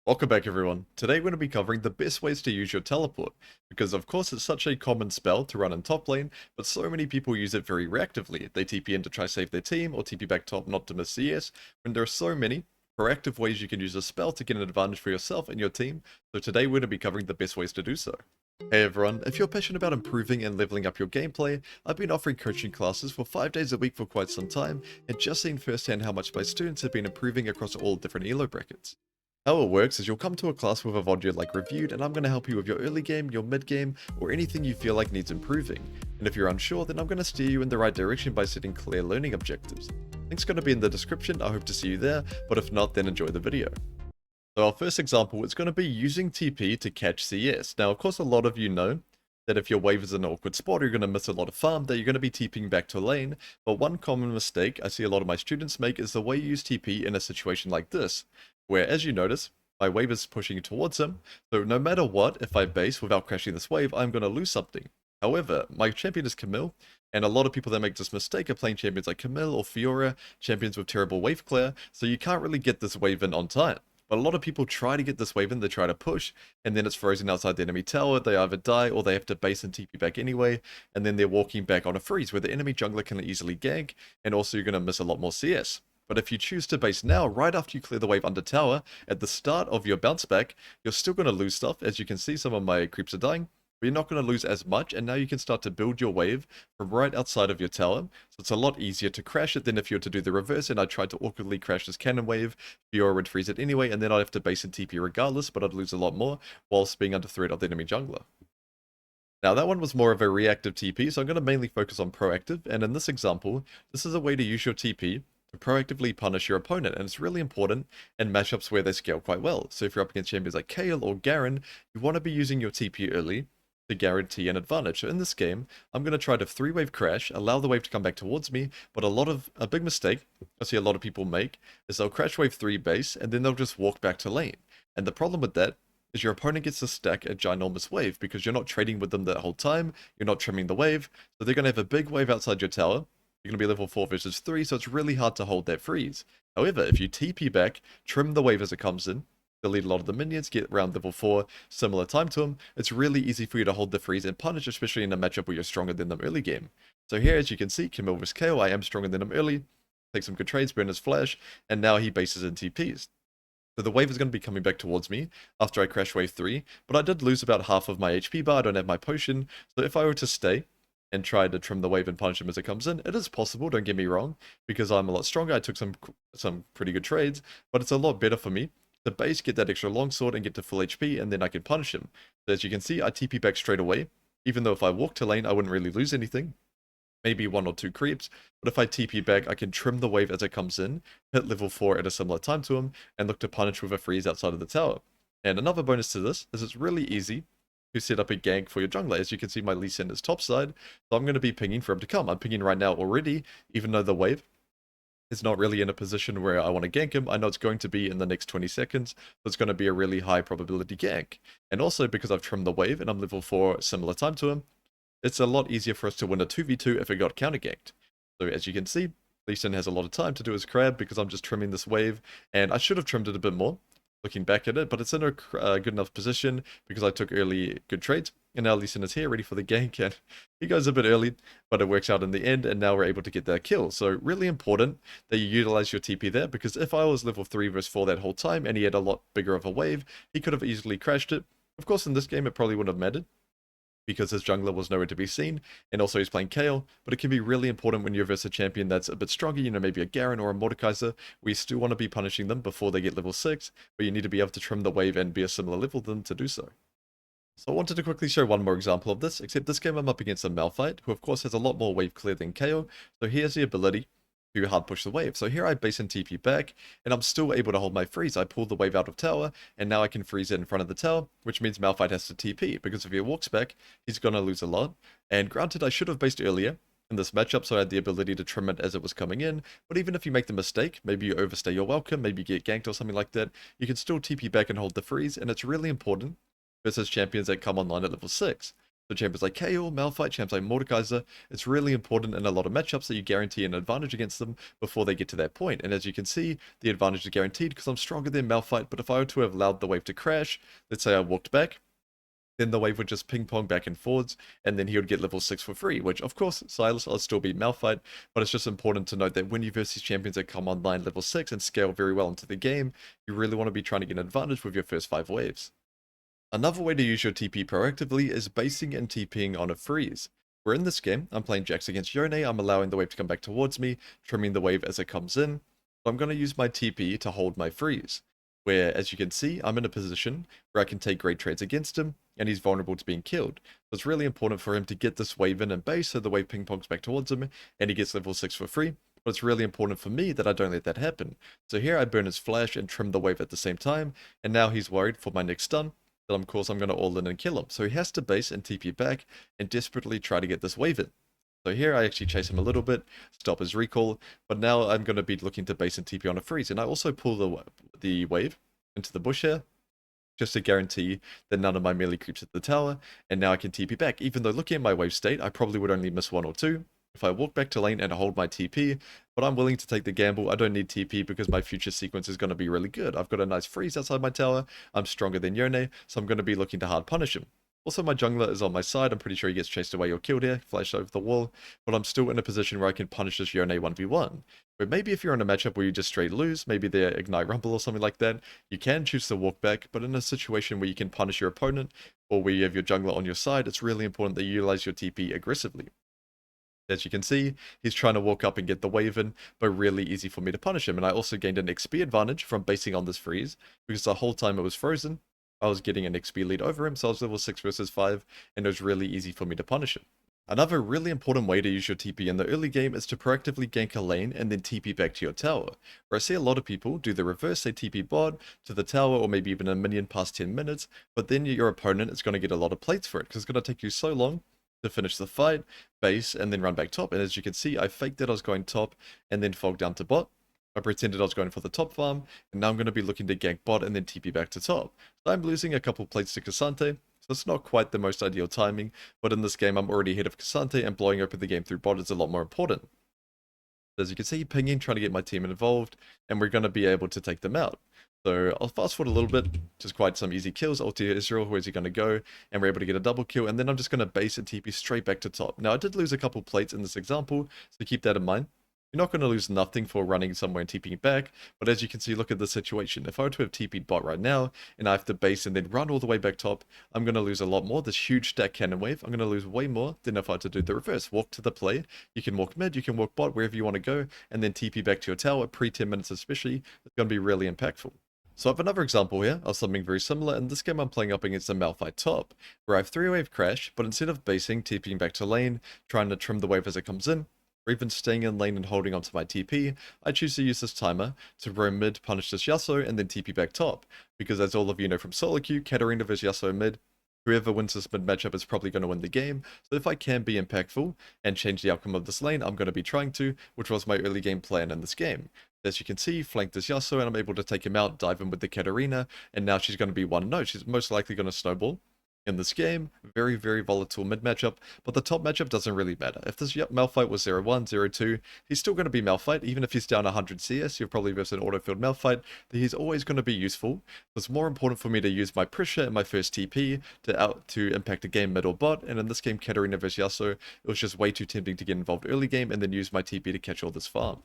Welcome back everyone. Today we're going to be covering the best ways to use your teleport, because of course it's such a common spell to run in top lane, but so many people use it very reactively. They TP in to try save their team, or TP back top not to miss CS, when there are so many proactive ways you can use a spell to get an advantage for yourself and your team, so today we're going to be covering the best ways to do so. Hey everyone, if you're passionate about improving and leveling up your gameplay, I've been offering coaching classes for 5 days a week for quite some time, and just seen firsthand how much my students have been improving across all different elo brackets. How it works is you'll come to a class with a VOD you'd like reviewed, and I'm going to help you with your early game, your mid game, or anything you feel like needs improving. And if you're unsure, then I'm going to steer you in the right direction by setting clear learning objectives. Link's going to be in the description, I hope to see you there, but if not, then enjoy the video. So our first example is going to be using TP to catch CS. Now, of course, a lot of you know that if your wave is in an awkward spot, or you're going to miss a lot of farm, that you're going to be TPing back to lane. But one common mistake I see a lot of my students make is the way you use TP in a situation like this, where, as you notice, my wave is pushing towards him, so no matter what, if I base without crashing this wave, I'm going to lose something. However, my champion is Camille, and a lot of people that make this mistake are playing champions like Camille or Fiora, champions with terrible wave clear, so you can't really get this wave in on time. But a lot of people try to get this wave in, they try to push, and then it's frozen outside the enemy tower, they either die or they have to base and TP back anyway, and then they're walking back on a freeze where the enemy jungler can easily gank, and also you're going to miss a lot more CS. But if you choose to base now, right after you clear the wave under tower, at the start of your bounce back, you're still going to lose stuff. As you can see, some of my creeps are dying, but you're not going to lose as much, and now you can start to build your wave from right outside of your tower, so it's a lot easier to crash it than if you were to do the reverse, and I tried to awkwardly crash this cannon wave, Fiora would freeze it anyway, and then I'd have to base and TP regardless, but I'd lose a lot more, whilst being under threat of the enemy jungler. Now that one was more of a reactive TP, so I'm going to mainly focus on proactive, and in this example, this is a way to use your TP to proactively punish your opponent, and it's really important in matchups where they scale quite well. So if you're up against champions like Kayle or Garen, you want to be using your TP early to guarantee an advantage. So in this game, I'm going to try to 3-wave crash, allow the wave to come back towards me, but a big mistake I see a lot of people make is they'll crash wave 3 base, and then they'll just walk back to lane. And the problem with that is your opponent gets to stack a ginormous wave because you're not trading with them that whole time, you're not trimming the wave, so they're going to have a big wave outside your tower. You're going to be level 4 versus 3, so it's really hard to hold that freeze. However, if you TP back, trim the wave as it comes in, delete a lot of the minions, get around level 4, similar time to them, it's really easy for you to hold the freeze and punish, especially in a matchup where you're stronger than them early game. So here, as you can see, Camille vs Kayle, I am stronger than him early, take some good trades, burn his flash, and now he bases in TPs. So the wave is going to be coming back towards me after I crash wave 3, but I did lose about half of my HP bar, I don't have my potion, so if I were to stay and try to trim the wave and punish him as it comes in, it is possible, don't get me wrong, because I'm a lot stronger, I took some pretty good trades, but it's a lot better for me to base, get that extra longsword and get to full HP, and then I can punish him. So as you can see, I TP back straight away, even though if I walk to lane, I wouldn't really lose anything, maybe 1 or 2 creeps, but if I TP back, I can trim the wave as it comes in, hit level 4 at a similar time to him, and look to punish with a freeze outside of the tower. And another bonus to this is it's really easy to set up a gank for your jungler. As you can see, my Lee Sin is topside, so I'm going to be pinging for him to come. I'm pinging right now already, even though the wave is not really in a position where I want to gank him. I know it's going to be in the next 20 seconds, so it's going to be a really high probability gank. And also, because I've trimmed the wave and I'm level 4 similar time to him, it's a lot easier for us to win a 2v2 if it got counter-ganked. So as you can see, Lee Sin has a lot of time to do his crab because I'm just trimming this wave, and I should have trimmed it a bit more, looking back at it, but it's in a good enough position because I took early good trades, and now Lee Sin is here ready for the gank, and he goes a bit early, but it works out in the end, and now we're able to get that kill. So really important that you utilize your TP there, because if I was level 3 versus 4 that whole time, and he had a lot bigger of a wave, he could have easily crashed it. Of course, in this game, it probably wouldn't have mattered, because his jungler was nowhere to be seen, and also he's playing Kayle, but it can be really important when you're versus a champion that's a bit stronger, you know, maybe a Garen or a Mordekaiser, we still want to be punishing them before they get level 6, but you need to be able to trim the wave and be a similar level to them to do so. So I wanted to quickly show one more example of this, except this game I'm up against a Malphite, who of course has a lot more wave clear than Kayle, so he has the ability to hard push the wave. So here I base and TP back, and I'm still able to hold my freeze. I pull the wave out of tower, and now I can freeze it in front of the tower, which means Malphite has to TP, because if he walks back, he's gonna lose a lot. And granted, I should have based earlier in this matchup, so I had the ability to trim it as it was coming in, but even if you make the mistake, maybe you overstay your welcome, maybe you get ganked or something like that, you can still TP back and hold the freeze, and it's really important versus champions that come online at level 6. So champions like Kayle, Malphite, champs like Mordekaiser, it's really important in a lot of matchups that you guarantee an advantage against them before they get to that point. And as you can see, the advantage is guaranteed because I'm stronger than Malphite, but if I were to have allowed the wave to crash, let's say I walked back, then the wave would just ping pong back and forwards, and then he would get level 6 for free, which of course, Silas, I'll still beat Malphite, but it's just important to note that when you versus champions that come online level 6 and scale very well into the game, you really want to be trying to get an advantage with your first 5 waves. Another way to use your TP proactively is basing and TPing on a freeze. Where in this game, I'm playing Jax against Yone, I'm allowing the wave to come back towards me, trimming the wave as it comes in. So I'm going to use my TP to hold my freeze. Where, as you can see, I'm in a position where I can take great trades against him, and he's vulnerable to being killed. So it's really important for him to get this wave in and base so the wave ping-pongs back towards him, and he gets level 6 for free. But it's really important for me that I don't let that happen. So here I burn his flash and trim the wave at the same time, and now he's worried for my next stun, that of course I'm going to all in and kill him. So he has to base and TP back and desperately try to get this wave in. So here I actually chase him a little bit, stop his recall, but now I'm going to be looking to base and TP on a freeze. And I also pull the wave into the bush here, just to guarantee that none of my melee creeps at the tower, and now I can TP back. Even though looking at my wave state, I probably would only miss 1 or 2 if I walk back to lane and hold my TP, but I'm willing to take the gamble. I don't need TP because my future sequence is going to be really good. I've got a nice freeze outside my tower, I'm stronger than Yone, so I'm going to be looking to hard punish him. Also, my jungler is on my side. I'm pretty sure he gets chased away or killed here, flashed over the wall, but I'm still in a position where I can punish this Yone 1v1. But maybe if you're in a matchup where you just straight lose, maybe they're Ignite Rumble or something like that, you can choose to walk back, but in a situation where you can punish your opponent, or where you have your jungler on your side, it's really important that you utilize your TP aggressively. As you can see, he's trying to walk up and get the wave in, but really easy for me to punish him. And I also gained an XP advantage from basing on this freeze, because the whole time it was frozen, I was getting an XP lead over him, so I was level 6 versus 5, and it was really easy for me to punish him. Another really important way to use your TP in the early game is to proactively gank a lane and then TP back to your tower. Where I see a lot of people do the reverse, they TP bot to the tower or maybe even a minion past 10 minutes, but then your opponent is going to get a lot of plates for it, because it's going to take you so long to finish the fight, base, and then run back top. And as you can see, I faked that I was going top and then fogged down to bot. I pretended I was going for the top farm, and now I'm going to be looking to gank bot and then TP back to top. So I'm losing a couple plates to Cassante, so it's not quite the most ideal timing, but in this game I'm already ahead of Cassante, and blowing open the game through bot is a lot more important. As you can see, pinging, trying to get my team involved, and we're going to be able to take them out. So I'll fast forward a little bit, just quite some easy kills. Ulti Israel, where's he going to go? And we're able to get a double kill, and then I'm just going to base and TP straight back to top. Now I did lose a couple plates in this example, so keep that in mind. You're not going to lose nothing for running somewhere and TPing back, but as you can see, look at the situation. If I were to have TP'd bot right now, and I have to base and then run all the way back top, I'm going to lose a lot more. This huge stack cannon wave, I'm going to lose way more than if I had to do the reverse. Walk to the play, you can walk mid, you can walk bot, wherever you want to go, and then TP back to your tower, pre-10 minutes especially, it's going to be really impactful. So I have another example here of something very similar. In this game I'm playing up against a Malphite top, where I have 3-wave crash, but instead of basing, TPing back to lane, trying to trim the wave as it comes in, or even staying in lane and holding onto my TP, I choose to use this timer to roam mid, punish this Yasuo, and then TP back top, because as all of you know from solo queue, Katarina vs Yasuo mid, whoever wins this mid matchup is probably going to win the game, so if I can be impactful and change the outcome of this lane, I'm going to be trying to, which was my early game plan in this game. As you can see, flank this Yasuo, and I'm able to take him out, dive in with the Katarina, and now she's going to be 1-0. She's most likely going to snowball in this game. Very, very volatile mid matchup, but the top matchup doesn't really matter. If this Malphite was 0-1, 0-2, he's still going to be Malphite. Even if he's down 100 CS, you're probably versus an autofilled Malphite, he's always going to be useful. It's more important for me to use my pressure and my first TP to impact a game mid or bot, and in this game, Katarina vs Yasuo, it was just way too tempting to get involved early game and then use my TP to catch all this farm.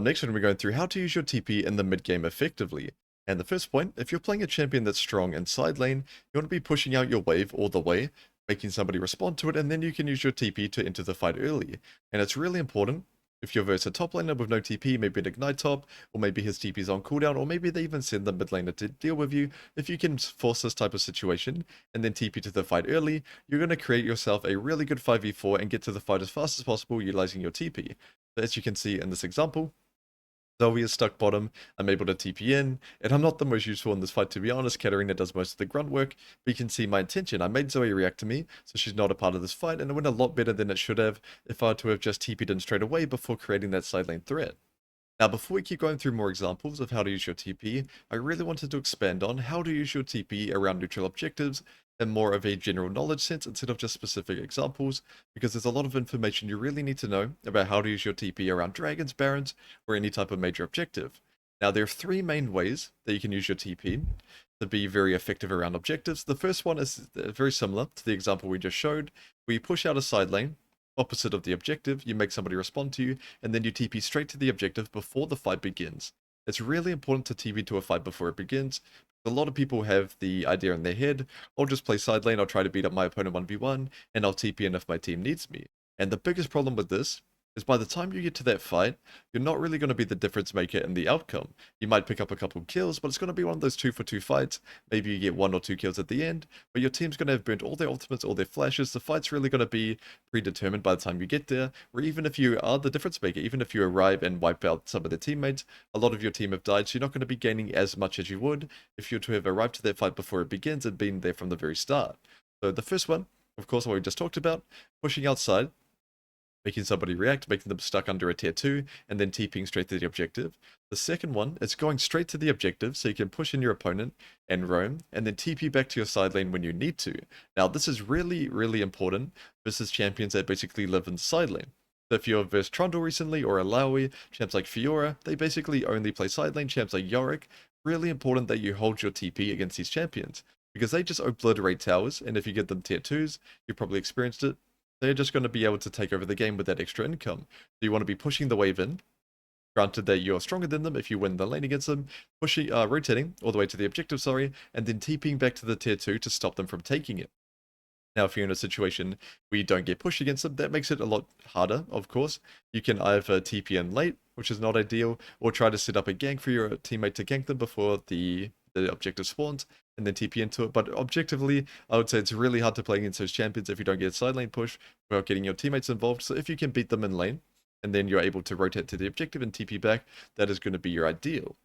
Next one, we're going through how to use your TP in the mid game effectively. And the first point, if you're playing a champion that's strong in side lane, you want to be pushing out your wave all the way, making somebody respond to it, and then you can use your TP to enter the fight early. And it's really important, if you're versus a top laner with no TP, maybe an Ignite top, or maybe his TP's on cooldown, or maybe they even send the mid laner to deal with you, if you can force this type of situation, and then TP to the fight early, you're going to create yourself a really good 5v4 and get to the fight as fast as possible utilizing your TP. As you can see in this example, Zoe is stuck bottom, I'm able to TP in, and I'm not the most useful in this fight to be honest. Katarina does most of the grunt work, but you can see my intention. I made Zoe react to me, so she's not a part of this fight, and it went a lot better than it should have if I were to have just TP'd in straight away before creating that side lane threat. Now, before we keep going through more examples of how to use your TP, I really wanted to expand on how to use your TP around neutral objectives, in more of a general knowledge sense instead of just specific examples, because there's a lot of information you really need to know about how to use your TP around dragons, barons, or any type of major objective. Now, there are three main ways that you can use your TP to be very effective around objectives. The first one is very similar to the example we just showed, where you push out a side lane opposite of the objective, you make somebody respond to you, and then you TP straight to the objective before the fight begins. It's really important to TP to a fight before it begins. A lot of people have the idea in their head, I'll just play side lane, I'll try to beat up my opponent 1v1, and I'll TP in if my team needs me. And the biggest problem with this is by the time you get to that fight, you're not really going to be the difference maker in the outcome. You might pick up a couple of kills, but it's going to be one of those 2-for-2 fights. Maybe you get 1 or 2 kills at the end, but your team's going to have burnt all their ultimates, all their flashes. The fight's really going to be predetermined by the time you get there, or even if you are the difference maker, even if you arrive and wipe out some of their teammates, a lot of your team have died, so you're not going to be gaining as much as you would if you were to have arrived to that fight before it begins and been there from the very start. So the first one, of course, what we just talked about, pushing outside, making somebody react, making them stuck under a tier 2, and then TPing straight to the objective. The second one is going straight to the objective so you can push in your opponent and roam, and then TP back to your side lane when you need to. Now, this is really, really important versus champions that basically live in the side lane. So if you're versus Trundle recently, or Alawi, champs like Fiora, they basically only play side lane, champs like Yorick. Really important that you hold your TP against these champions, because they just obliterate towers, and if you get them tier 2s, you've probably experienced it, they're just going to be able to take over the game with that extra income. So you want to be pushing the wave in. Granted that you're stronger than them if you win the lane against them, pushing, rotating all the way to the objective, and then TPing back to the tier 2 to stop them from taking it. Now, if you're in a situation where you don't get pushed against them, that makes it a lot harder, of course. You can either TP in late, which is not ideal, or try to set up a gank for your teammate to gank them before the objective spawns, and then TP into it. But objectively, I would say it's really hard to play against those champions if you don't get side lane push without getting your teammates involved. So if you can beat them in lane, and then you're able to rotate to the objective and TP back, that is going to be your ideal.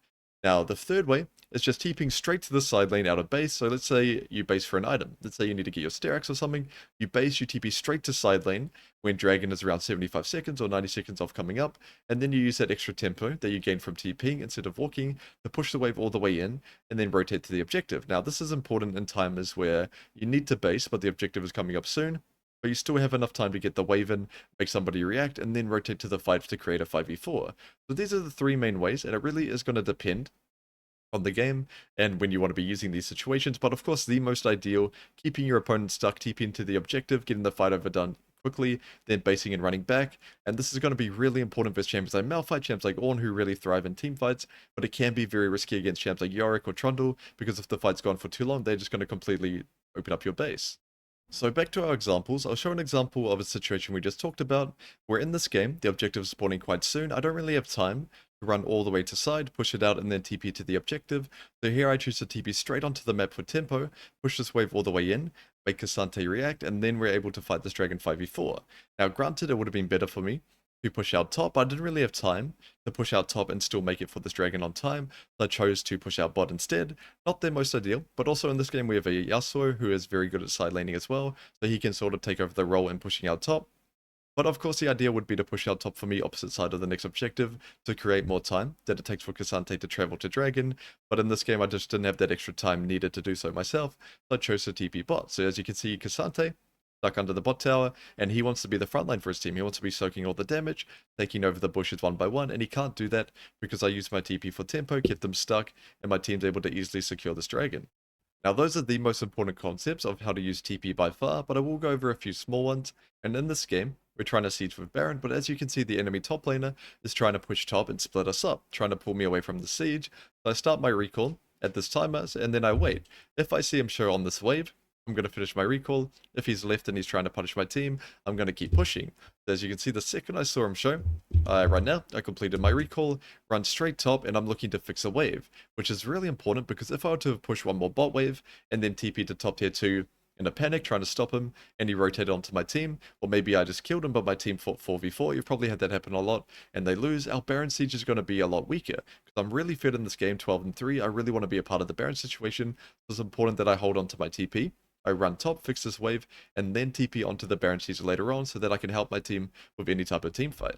Now, the third way is just TPing straight to the side lane out of base. So let's say you base for an item. Let's say you need to get your stair axe or something. You base, you TP straight to side lane when Dragon is around 75 seconds or 90 seconds off coming up. And then you use that extra tempo that you gain from TPing instead of walking to push the wave all the way in and then rotate to the objective. Now, this is important in times where you need to base, but the objective is coming up soon. But you still have enough time to get the wave in, make somebody react, and then rotate to the fight to create a 5v4. So these are the three main ways, and it really is going to depend on the game and when you want to be using these situations. But of course, the most ideal, keeping your opponent stuck, TPing to the objective, getting the fight overdone quickly, then basing and running back. And this is going to be really important versus champions like Malphite, champs like Ornn, who really thrive in team fights, but it can be very risky against champs like Yorick or Trundle, because if the fight's gone for too long, they're just going to completely open up your base. So back to our examples, I'll show an example of a situation we just talked about, where in this game, the objective is spawning quite soon. I don't really have time to run all the way to side, push it out, and then TP to the objective. So here I choose to TP straight onto the map for tempo, push this wave all the way in, make Cassante react, and then we're able to fight this dragon 5v4. Now granted, it would have been better for me to push out top, but I didn't really have time to push out top and still make it for this dragon on time, so I chose to push out bot instead. Not their most ideal, but also in this game we have a Yasuo who is very good at side laning as well, so he can sort of take over the role in pushing out top. But of course the idea would be to push out top for me opposite side of the next objective to create more time that it takes for Cassante to travel to dragon, but in this game I just didn't have that extra time needed to do so myself, so I chose to TP bot. So as you can see, Cassante stuck under the bot tower, and he wants to be the frontline for his team. He wants to be soaking all the damage, taking over the bushes one by one, and he can't do that because I used my TP for tempo, kept them stuck, and my team's able to easily secure this dragon. Now those are the most important concepts of how to use TP by far, but I will go over a few small ones. And in this game, we're trying to siege with Baron, but as you can see, the enemy top laner is trying to push top and split us up, trying to pull me away from the siege. So I start my recall at this timer, and then I wait. If I see him show on this wave, I'm going to finish my recall. If he's left and he's trying to punish my team, I'm going to keep pushing. As you can see, the second I saw him show, right now, I completed my recall, run straight top, and I'm looking to fix a wave, which is really important because if I were to push one more bot wave and then TP to top tier 2 in a panic trying to stop him, and he rotated onto my team, or maybe I just killed him but my team fought 4v4, you've probably had that happen a lot, and they lose, our Baron siege is going to be a lot weaker, because I'm really fit in this game, 12-3, I really want to be a part of the Baron situation, so it's important that I hold on to my TP, I run top, fix this wave, and then TP onto the Baron siege later on, so that I can help my team with any type of team fight.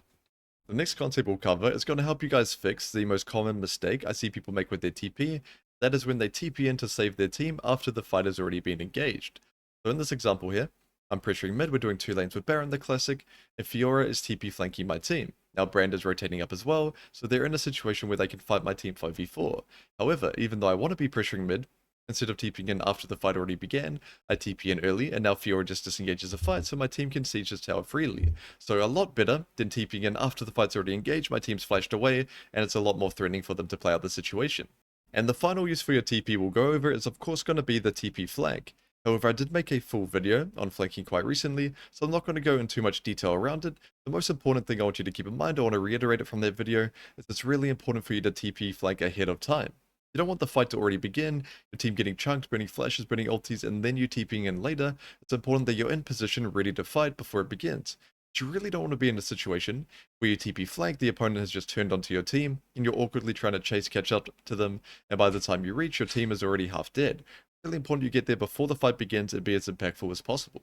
The next concept we'll cover is going to help you guys fix the most common mistake I see people make with their TP, That is when they TP in to save their team after the fight has already been engaged. So in this example here, I'm pressuring mid, we're doing 2 lanes with Baron the classic, and Fiora is TP flanking my team. Now Brand is rotating up as well, so they're in a situation where they can fight my team 5v4. However, even though I want to be pressuring mid, instead of TPing in after the fight already began, I TP in early, and now Fiora just disengages the fight, so my team can siege his tower freely. So a lot better than TPing in after the fight's already engaged, my team's flashed away, and it's a lot more threatening for them to play out the situation. And the final use for your TP we'll go over is of course going to be the TP flank. However, I did make a full video on flanking quite recently, so I'm not going to go into too much detail around it. The most important thing I want you to keep in mind, I want to reiterate it from that video, is it's really important for you to TP flank ahead of time. You don't want the fight to already begin, your team getting chunked, burning flashes, burning ultis, and then you TPing in later. It's important that you're in position ready to fight before it begins. But you really don't want to be in a situation where you TP flank, the opponent has just turned onto your team, and you're awkwardly trying to catch up to them, and by the time you reach, your team is already half dead. Really important you get there before the fight begins and be as impactful as possible.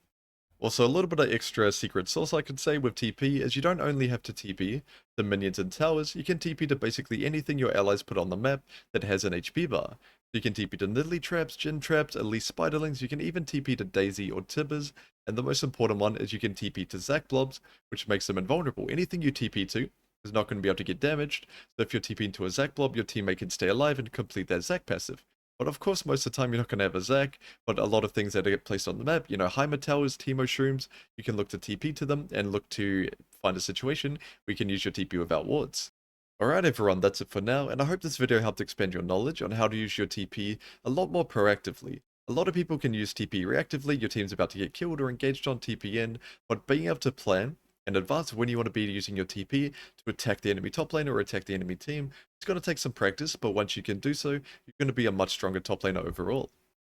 Also, a little bit of extra secret sauce I could say with TP is you don't only have to TP the minions and towers, you can TP to basically anything your allies put on the map that has an HP bar. You can TP to Nidalee traps, Jhin traps, Elise spiderlings, you can even TP to Daisy or Tibbers, and the most important one is you can TP to Zac blobs, which makes them invulnerable. Anything you TP to is not going to be able to get damaged, so if you're TPing to a Zac blob, your teammate can stay alive and complete that Zac passive. But of course, most of the time you're not going to have a Zac, but a lot of things that get placed on the map, Heimer Towers, Teemo Shrooms, you can look to TP to them and look to find a situation where you can use your TP without wards. Alright everyone, that's it for now, and I hope this video helped expand your knowledge on how to use your TP a lot more proactively. A lot of people can use TP reactively, your team's about to get killed or engaged on TP in, but being able to plan and advance when you want to be using your TP to attack the enemy top lane or attack the enemy team, it's going to take some practice, but once you can do so, you're going to be a much stronger top laner overall.